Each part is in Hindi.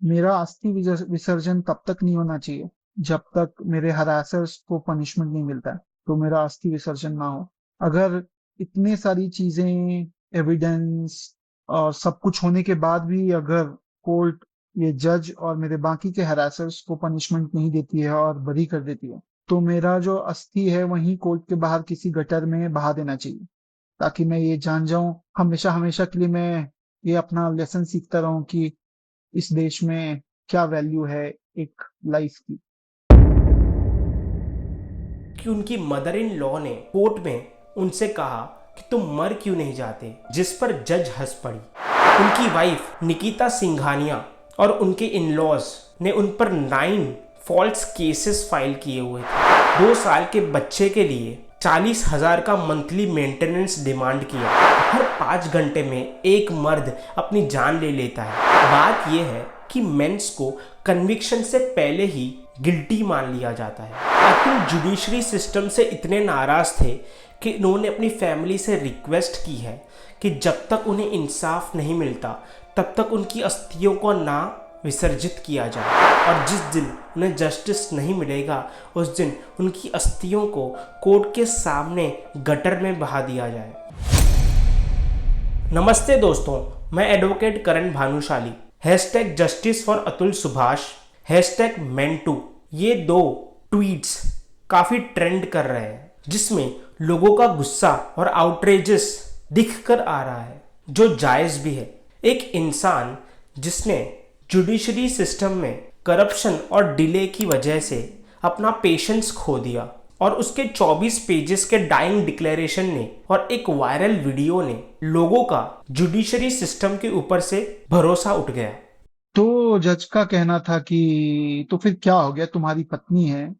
मेरा अस्थि विसर्जन तब तक नहीं होना चाहिए जब तक मेरे हरासर्स को पनिशमेंट नहीं मिलता है, तो मेरा अस्थि विसर्जन ना हो। अगर इतने सारी चीजें, एविडेंस और सब कुछ होने के बाद भी अगर कोर्ट, ये जज और मेरे बाकी के हरासर्स को पनिशमेंट नहीं देती है और बरी कर देती है, तो मेरा जो अस्थि है वहीं कोर्ट के बाहर किसी गटर में बहा देना चाहिए, ताकि मैं ये जान जाऊं हमेशा हमेशा के लिए, मैं ये अपना लेसन सीखता रहूं कि इस देश में क्या वैल्यू है एक लाइफ की। कि उनकी मदर इन लॉ ने कोर्ट में उनसे कहा कि तुम मर क्यों नहीं जाते, जिस पर जज हंस पड़ी। उनकी वाइफ निकिता सिंघानिया और उनके इन लॉज ने उन पर 9 फॉल्स केसेस फाइल किए हुए थे। 2 साल के बच्चे के लिए 40,000 का मंथली मेंटेनेंस डिमांड किया। हर 5 घंटे में एक मर्द अपनी जान ले लेता है। बात यह है कि मेंस को कन्विक्शन से पहले ही गिल्टी मान लिया जाता है। अतुल जुडिशरी सिस्टम से इतने नाराज थे कि उन्होंने अपनी फैमिली से रिक्वेस्ट की है कि जब तक उन्हें इंसाफ नहीं मिलता तब तक उनकी अस्थियों को ना विसर्जित किया जाए, और जिस दिन उन्हें जस्टिस नहीं मिलेगा उस दिन उनकी अस्थियों को कोर्ट के सामने गटर में बहा दिया जाए। नमस्ते दोस्तों, मैं advocate Karan Bhanushali. Hashtag justice for Atul Subhash, hashtag men too, ये 2 ट्वीट्स काफ़ी ट्रेंड कर रहे हैं, जिसमें लोगों का गुस्सा और आउटरेजेस दिख कर आ रहा है, जो जायज़ भी है। एक इंसान जिसने जुडिशरी सिस्टम में करप्शन और डिले की वजह से अपना पेशेंस खो दिया, और उसके 24 पेजेस के डाइंग डिक्लेरेशन ने और एक वायरल वीडियो ने लोगों का जुडिशरी सिस्टम के ऊपर से भरोसा उठ गया। तो जज का कहना था कि तो फिर क्या हो गया, तुम्हारी पत्नी है,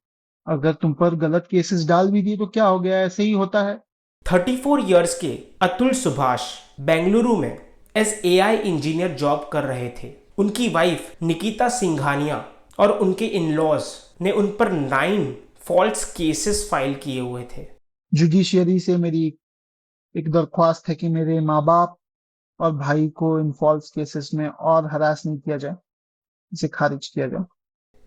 अगर तुम पर गलत केसेस डाल भी दिए तो क्या हो गया, ऐसे ही होता है। 34 इयर्स के अतुल सुभाष बेंगलुरु में एस एआई इंजीनियर जॉब कर रहे थे। उनकी वाइफ निकिता सिंघानिया और उनके इन लॉज ने उन पर 9 फॉल्स केसेस फाइल किए हुए थे। जुडिशियरी से मेरी एक दरख्वास्त है कि मेरे माँ बाप और भाई को इन फॉल्स केसेस में और हरास नहीं किया जाए, इसे खारिज किया जाए।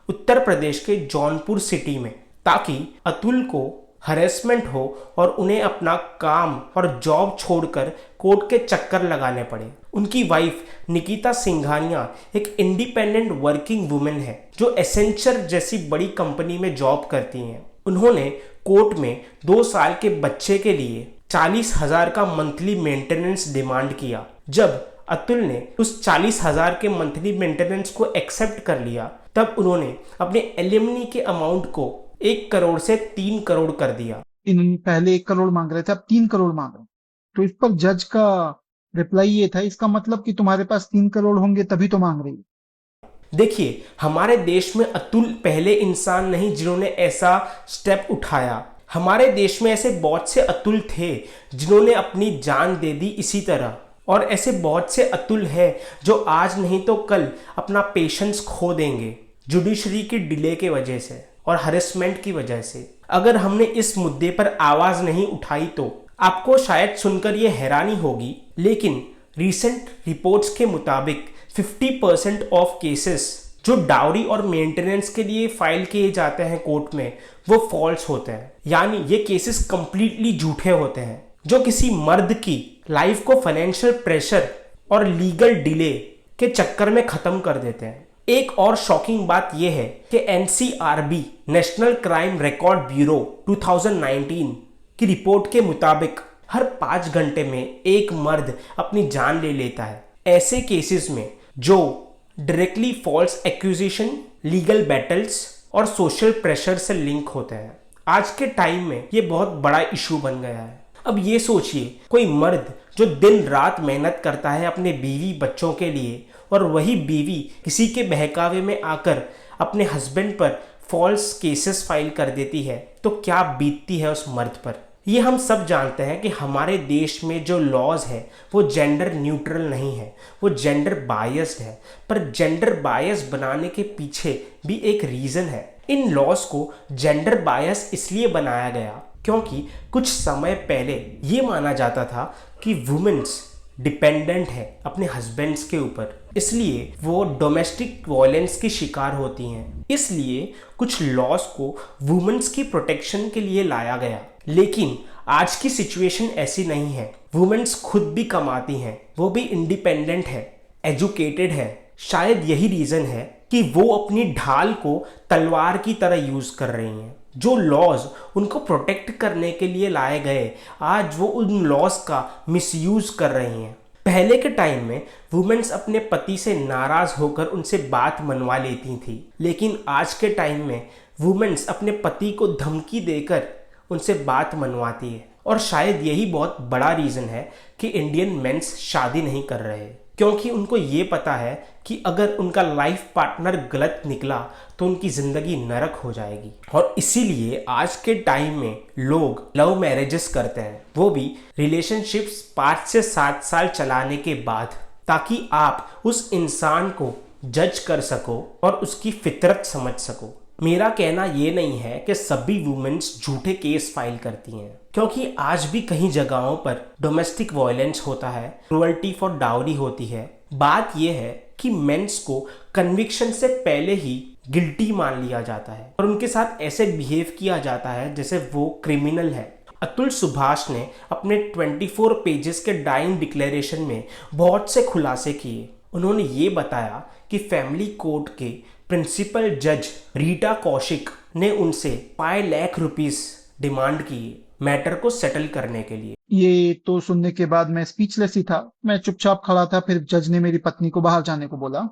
उत्तर प्रदेश के जौनपुर सिटी में, ताकि अतुल को हरेसमेंट हो और उन्हें अपना काम और जॉब छोड़कर कोर्ट के चक्कर लगाने पड़े। उनकी वाइफ निकिता सिंघानिया एक इंडिपेंडेंट वर्किंग वुमेन है जो एसेंचर जैसी बड़ी कंपनी में जॉब करती हैं। उन्होंने कोर्ट में 2 साल के बच्चे के लिए 40,000 का मंथली मेंटेनेंस डिमांड किया। जब अतुल ने उस 40,000 के मंथली मेंटेनेंस को एक्सेप्ट कर लिया, तब उन्होंने अपने एलिमनी के अमाउंट को 1 करोड़ से 3 करोड़ कर दिया। इन पहले 1 करोड़ मांग रहे थे, अब 3 करोड़ मांग रहे हैं। तो इस पर जज का रिप्लाई ये था, इसका मतलब कि तुम्हारे पास 3 करोड़ होंगे तभी तो मांग रही है। देखिए, हमारे देश में अतुल पहले इंसान नहीं जिन्होंने ऐसा स्टेप उठाया। हमारे देश में ऐसे बहुत से अतुल थे जिन्होंने अपनी जान दे दी इसी तरह, और ऐसे बहुत से अतुल हैं जो आज नहीं तो कल अपना पेशेंस खो देंगे जुडिशरी की डिले के वजह से और हरेसमेंट की वजह से। अगर हमने इस मुद्दे पर आवाज नहीं उठाई तो आपको शायद सुनकर ये हैरानी होगी, लेकिन रीसेंट रिपोर्ट्स के मुताबिक 50% ऑफ केसेस जो डाउरी और मेंटेनेंस के लिए फाइल किए जाते हैं कोर्ट में, वो फॉल्स होते हैं। यानी ये केसेस कंप्लीटली झूठे होते हैं, जो किसी मर्द की लाइफ को फाइनेंशियल प्रेशर और लीगल डिले के चक्कर में खत्म कर देते हैं। एक और शॉकिंग बात यह है कि NCRB national crime record bureau 2019 की रिपोर्ट के मुताबिक हर 5 घंटे में एक मर्द अपनी जान ले लेता है, ऐसे केसेस में जो directly false accusation, legal battles और सोशल प्रेशर से लिंक होते हैं। आज के टाइम में ये बहुत बड़ा इशू बन गया है। अब ये सोचिए, कोई मर्द जो दिन रात मेहनत करता है अपने बीवी बच्चों के लिए, और वही बीवी किसी के बहकावे में आकर अपने हस्बैंड पर फॉल्स केसेस फाइल कर देती है, तो क्या बीतती है उस मर्द पर। ये हम सब जानते हैं कि हमारे देश में जो लॉज है वो जेंडर न्यूट्रल नहीं है, वो जेंडर बायस्ड है। पर जेंडर बायस बनाने के पीछे भी एक रीज़न है। इन लॉज को जेंडर बायस इसलिए बनाया गया क्योंकि कुछ समय पहले ये माना जाता था कि वुमेन्स डिपेंडेंट है अपने हस्बैंड्स के ऊपर, इसलिए वो डोमेस्टिक वायलेंस की शिकार होती हैं। इसलिए कुछ लॉज को वुमेन्स की प्रोटेक्शन के लिए लाया गया। लेकिन आज की सिचुएशन ऐसी नहीं है। वुमेन्स खुद भी कमाती हैं, वो भी इंडिपेंडेंट है, एजुकेटेड है। शायद यही रीज़न है कि वो अपनी ढाल को तलवार की तरह यूज़ कर रही हैं। जो लॉज उनको प्रोटेक्ट करने के लिए लाए गए, आज वो उन लॉज का मिसयूज़ कर रही हैं। पहले के टाइम में वुमेन्स अपने पति से नाराज़ होकर उनसे बात मनवा लेती थी, लेकिन आज के टाइम में वुमेन्स अपने पति को धमकी देकर उनसे बात मनवाती है। और शायद यही बहुत बड़ा रीज़न है कि इंडियन मेंस शादी नहीं कर रहे, क्योंकि उनको ये पता है कि अगर उनका लाइफ पार्टनर गलत निकला तो उनकी ज़िंदगी नरक हो जाएगी। और इसीलिए आज के टाइम में लोग लव मैरिजेस करते हैं, वो भी रिलेशनशिप्स 5 से 7 साल चलाने के बाद, ताकि आप उस इंसान को जज कर सको और उसकी फितरत समझ सको। मेरा कहना ये नहीं है कि सभी वुमेन्स झूठे केस फाइल करती हैं, क्योंकि आज भी कहीं जगहों पर डोमेस्टिक वायलेंस होता है, क्रुअल्टी फॉर डाउरी होती है। बात यह है कि मेंस को कन्विक्शन से पहले ही गिल्टी मान लिया जाता है और उनके साथ ऐसे बिहेव किया जाता है जैसे वो क्रिमिनल है। अतुल सुभाष ने अपने 24 पेजेस के डाइंग डिक्लेरेशन में बहुत से खुलासे किए। उन्होंने ये बताया कि फैमिली कोर्ट के प्रिंसिपल जज रीटा कौशिक ने उनसे 5 लाख रुपीस डिमांड किए मैटर को सेटल करने के लिए। ये तो सुनने के बाद मैं स्पीचलेस ही था। मैं चुपचाप खड़ा था। फिर जज ने मेरी पत्नी को बाहर जाने को बोला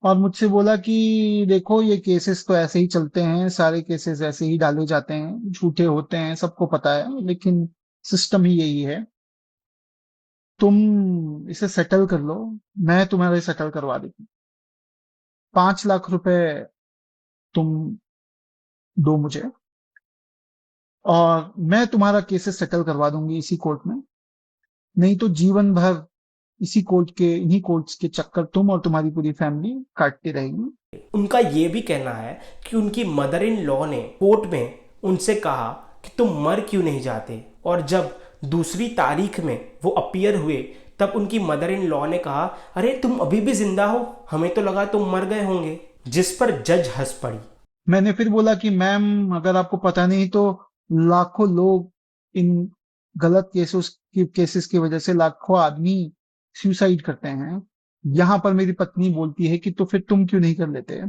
और मुझसे बोला कि देखो, ये केसेस तो ऐसे ही चलते हैं, सारे केसेस ऐसे ही डाले जाते हैं, झूठे होते हैं, सबको पता है, लेकिन सिस्टम ही यही है। तुम इसे सेटल कर लो, मैं तुम्हारे सेटल करवा देती हूँ। 5 लाख रुपए तुम दो मुझे और मैं तुम्हारा केसेस सेटल करवा दूंगी इसी कोर्ट में। नहीं तो जीवन भर इन्हीं कोर्ट्स के चक्कर तुम और तुम्हारी पूरी फैमिली काटती रहेगी। उनका ये भी कहना है कि उनकी मदर इन लॉ ने कोर्ट में उनसे कहा कि तुम मर क्यों नहीं जाते, और जब दूसरी तारीख में वो अपीयर हुए तब उनकी मदर इन लॉ ने कहा, अरे तुम अभी भी जिंदा हो, हमें तो लगा तुम मर गए होंगे। जिस पर जज हंस पड़ी। मैंने फिर बोला कि मैम, अगर आपको पता नहीं तो लाखों लोग इन गलत केसेस की वजह से लाखों आदमी सुसाइड करते हैं। यहाँ पर मेरी पत्नी बोलती है कि तो फिर तुम क्यों नहीं कर लेते,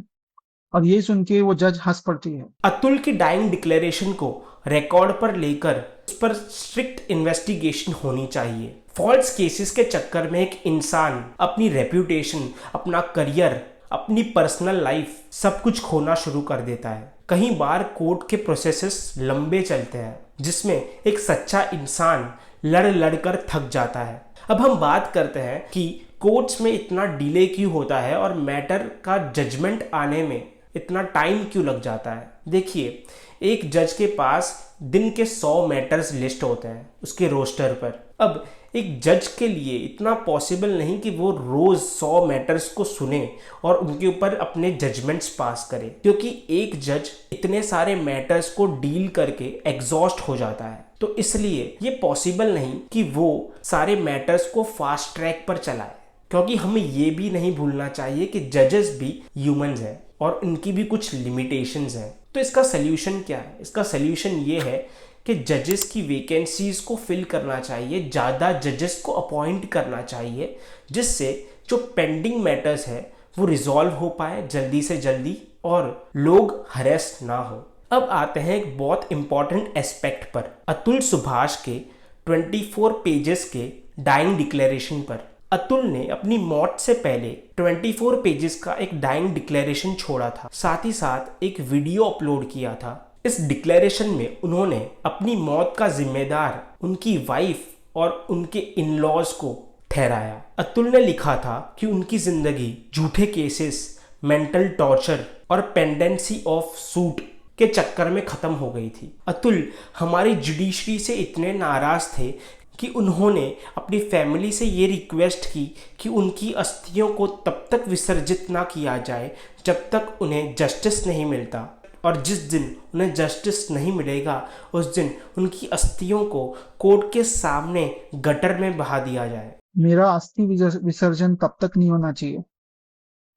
और ये सुन के वो जज हंस पड़ती है। अतुल की डाइंग डिक्लेरेशन को रिकॉर्ड पर लेकर उस पर स्ट्रिक्ट इन्वेस्टिगेशन होनी चाहिए। फॉल्स केसेस के चक्कर में एक इंसान अपनी रेप्यूटेशन, अपना करियर, अपनी पर्सनल लाइफ सब कुछ खोना शुरू कर देता है। कई बार कोर्ट के प्रोसेसेस लंबे चलते हैं जिसमें एक सच्चा इंसान लड़ कर थक जाता है। अब हम बात करते हैं कि कोर्ट्स में इतना डिले क्यों होता है और मैटर का जजमेंट आने में इतना टाइम क्यों लग जाता है। देखिए, एक जज के पास दिन के 100 मैटर्स लिस्ट होते हैं उसके रोस्टर पर। अब एक जज के लिए इतना पॉसिबल नहीं कि वो रोज़ 100 मैटर्स को सुने और उनके ऊपर अपने जजमेंट्स पास करे, क्योंकि एक जज इतने सारे मैटर्स को डील करके एग्जॉस्ट हो जाता है। तो इसलिए ये पॉसिबल नहीं कि वो सारे मैटर्स को फास्ट ट्रैक पर चलाए, क्योंकि हमें ये भी नहीं भूलना चाहिए कि जजेस भी ह्यूमंस हैं और इनकी भी कुछ लिमिटेशंस हैं। तो इसका सल्यूशन क्या है? इसका सल्यूशन ये है कि जजेस की वैकेंसीज को फिल करना चाहिए, ज़्यादा जजेस को अपॉइंट करना चाहिए, जिससे जो पेंडिंग मैटर्स है वो रिजॉल्व हो पाए जल्दी से जल्दी और लोग हरेस्ट ना हो। अब आते हैं एक बहुत इंपॉर्टेंट एस्पेक्ट पर, अतुल सुभाष के 24 पेजेस के डाइंग डिक्लेरेशन पर। अतुल ने अपनी मौत से पहले 24 पेजेस का एक डाइंग डिक्लेरेशन छोड़ा था, साथ ही साथ एक वीडियो अपलोड किया था। इस डिक्लेरेशन में उन्होंने अपनी मौत का जिम्मेदार उनकी वाइफ और उनके इन लॉज को ठहराया। अतुल ने लिखा था कि उनकी जिंदगी झूठे केसेस, मेंटल टॉर्चर और पेंडेंसी ऑफ सूट के चक्कर में खत्म हो गई थी। अतुल हमारी जुडिशरी से इतने नाराज थे कि उन्होंने अपनी फैमिली से ये रिक्वेस्ट की कि उनकी अस्थियों को तब तक विसर्जित ना किया जाए जब तक उन्हें जस्टिस नहीं मिलता। और जिस दिन उन्हें जस्टिस नहीं मिलेगा उस दिन उनकी अस्थियों को कोर्ट के सामने गटर में बहा दिया जाए। मेरा अस्थि विसर्जन तब तक नहीं होना चाहिए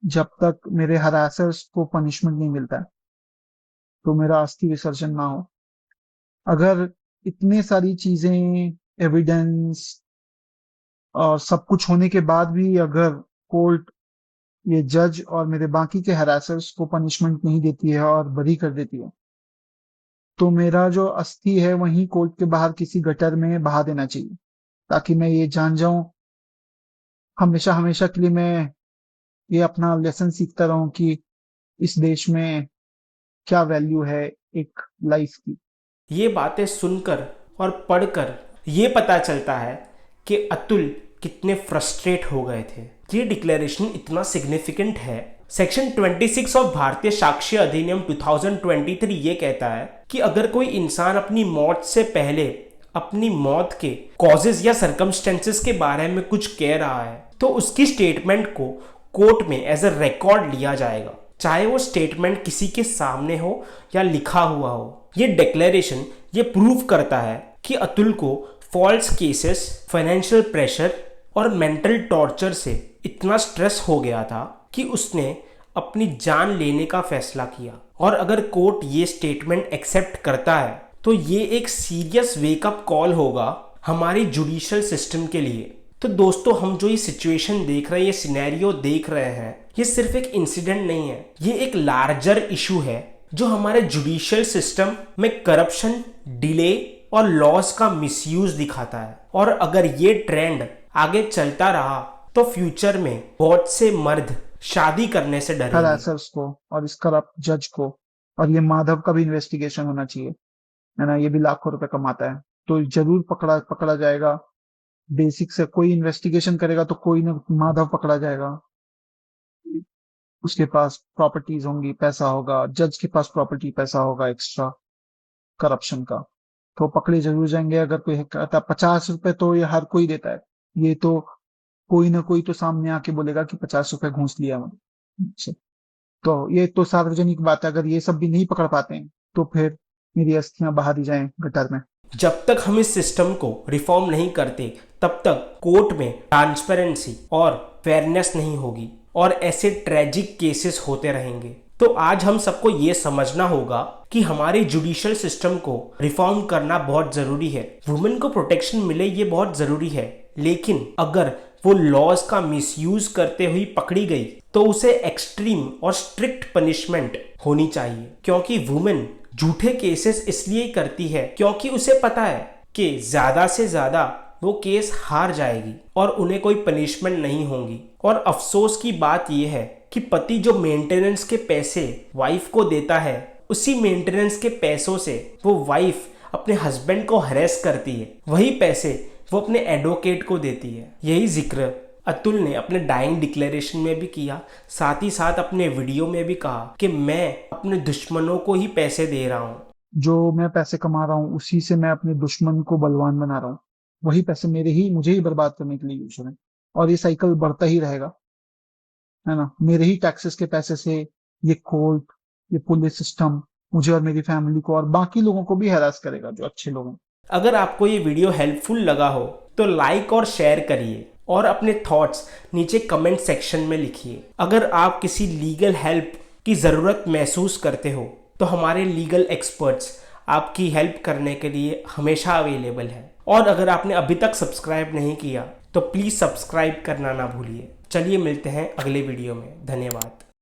जब तक मेरे हरासर्स को पनिशमेंट नहीं मिलता है, तो मेरा अस्थि विसर्जन ना हो। अगर इतने सारी चीजें, एविडेंस और सब कुछ होने के बाद भी अगर कोर्ट, ये जज और मेरे बाकी के हरासर्स को पनिशमेंट नहीं देती है और बरी कर देती है, तो मेरा जो अस्थि है वहीं कोर्ट के बाहर किसी गटर में बहा देना चाहिए, ताकि मैं ये जान जाऊं हमेशा हमेशा के लिए, मैं ये अपना लेसन सीखता रहूं कि इस देश में क्या वैल्यू है एक लाइफ की। ये बातें सुनकर और पढ़कर ये पता चलता है कि अतुल कितने फ्रस्ट्रेट हो गए थे। ये डिक्लेरेशन इतना सिग्निफिकेंट है। सेक्शन 26 ऑफ भारतीय साक्ष्य अधिनियम 2023 ये कहता है कि अगर कोई इंसान अपनी मौत से पहले अपनी मौत के कॉजेज या सर्कमस्टेंसेस के बारे में कुछ कह रहा है तो उसकी स्टेटमेंट को कोर्ट में एज अ रिकॉर्ड लिया जाएगा, चाहे वो स्टेटमेंट किसी के सामने हो या लिखा हुआ हो। ये डिक्लेरेशन ये प्रूव करता है कि अतुल को फॉल्स केसेस, फाइनेंशियल प्रेशर और मेंटल टॉर्चर से इतना स्ट्रेस हो गया था कि उसने अपनी जान लेने का फैसला किया। और अगर कोर्ट ये स्टेटमेंट एक्सेप्ट करता है तो ये एक सीरियस वेकअप कॉल होगा हमारी जुडिशियल सिस्टम के लिए। तो दोस्तों, हम जो ये सिचुएशन देख रहे हैं, ये सिनेरियो देख रहे हैं, ये सिर्फ एक इंसिडेंट नहीं है, ये एक लार्जर इशू है जो हमारे जुडिशियल सिस्टम में करप्शन, डिले और लॉस का मिसयूज दिखाता है। और अगर ये ट्रेंड आगे चलता रहा तो फ्यूचर में बहुत से मर्द शादी करने से डरेंगे। हरासर्स को और इस करप्ट जज को, और ये माधव का भी इन्वेस्टिगेशन होना चाहिए, है ना, ये भी लाखों रुपए कमाता है, तो जरूर पकड़ा जाएगा। बेसिक से कोई इन्वेस्टिगेशन करेगा तो कोई ना माधव पकड़ा जाएगा। उसके पास प्रॉपर्टीज होंगी, पैसा होगा, जज के पास प्रॉपर्टी पैसा होगा एक्स्ट्रा करप्शन का, तो पकड़े जरूर जाएंगे। अगर कोई कहता 50 रुपए तो ये हर कोई देता है, ये तो कोई ना कोई तो सामने आके बोलेगा कि 50 रुपए घूस लिया मैंने। तो ये तो सार्वजनिक बात है। अगर ये सब भी नहीं पकड़ पाते हैं तो फिर मेरी अस्थियां बहा दी जाएं गटर में। जब तक हम इस सिस्टम को रिफॉर्म नहीं करते तब तक कोर्ट में ट्रांसपेरेंसी और फेयरनेस नहीं होगी और ऐसे ट्रेजिक केसेस होते रहेंगे। तो आज हम सबको ये समझना होगा कि हमारे जुडिशियल सिस्टम को रिफॉर्म करना बहुत जरूरी है। वुमेन को प्रोटेक्शन मिले ये बहुत जरूरी है, लेकिन अगर वो लॉज का मिसयूज करते हुए पकड़ी गई तो उसे एक्सट्रीम और स्ट्रिक्ट पनिशमेंट होनी चाहिए, क्योंकि वुमेन झूठे केसेस इसलिए करती है क्योंकि उसे पता है कि ज्यादा से ज्यादा वो केस हार जाएगी और उन्हें कोई पनिशमेंट नहीं होगी। और अफसोस की बात यह है कि पति जो मेंटेनेंस के पैसे वाइफ को देता है, उसी मेंटेनेंस के पैसों से वो वाइफ अपने हस्बैंड को हरेस करती है, वही पैसे वो अपने एडवोकेट को देती है। यही जिक्र अतुल ने अपने डाइंग डिक्लेरेशन में भी किया, साथ ही साथ अपने वीडियो में भी कहा कि मैं अपने दुश्मनों को ही पैसे दे रहा हूँ। जो मैं पैसे कमा रहा हूँ उसी से मैं अपने दुश्मन को बलवान बना रहा हूँ, वही पैसे मुझे ही बर्बाद करने के लिए यूज हो रहे हैं, और ये साइकिल बढ़ता ही रहेगा, है ना। मेरे ही टैक्सेस के पैसे से ये कोर्ट, ये पुलिस सिस्टम मुझे और मेरी फैमिली को और बाकी लोगों को भी हैरास करेगा जो अच्छे लोग हैं। अगर आपको ये वीडियो हेल्पफुल लगा हो तो लाइक और शेयर करिए और अपने थॉट्स नीचे कमेंट सेक्शन में लिखिए। अगर आप किसी लीगल हेल्प की ज़रूरत महसूस करते हो तो हमारे लीगल एक्सपर्ट्स आपकी हेल्प करने के लिए हमेशा अवेलेबल है। और अगर आपने अभी तक सब्सक्राइब नहीं किया तो प्लीज़ सब्सक्राइब करना ना भूलिए। चलिए मिलते हैं अगले वीडियो में। धन्यवाद।